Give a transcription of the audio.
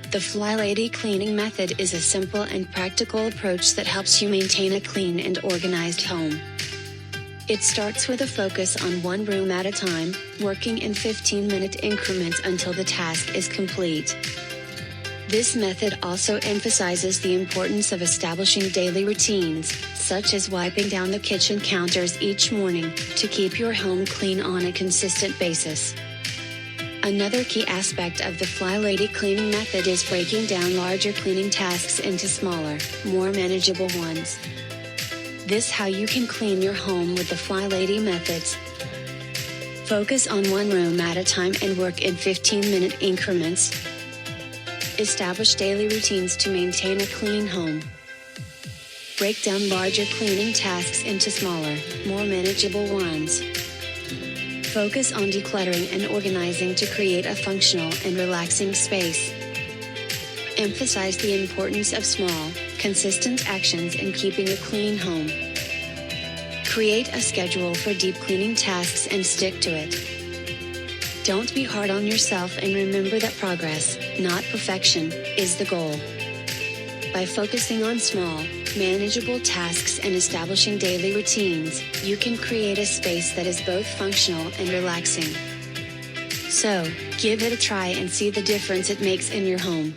The FlyLady cleaning method is a simple and practical approach that helps you maintain a clean and organized home. It starts with a focus on one room at a time, working in 15-minute increments until the task is complete. This method also emphasizes the importance of establishing daily routines, such as wiping down the kitchen counters each morning, to keep your home clean on a consistent basis. Another key aspect of the FlyLady cleaning method is breaking down larger cleaning tasks into smaller, more manageable ones. This is how you can clean your home with the FlyLady methods. Focus on one room at a time and work in 15-minute increments. Establish daily routines to maintain a clean home. Break down larger cleaning tasks into smaller, more manageable ones. Focus on decluttering and organizing to create a functional and relaxing space. Emphasize the importance of small, consistent actions in keeping a clean home. Create a schedule for deep cleaning tasks and stick to it. Don't be hard on yourself and remember that progress, not perfection, is the goal. By focusing on small, manageable tasks and establishing daily routines, you can create a space that is both functional and relaxing. So, give it a try and see the difference it makes in your home.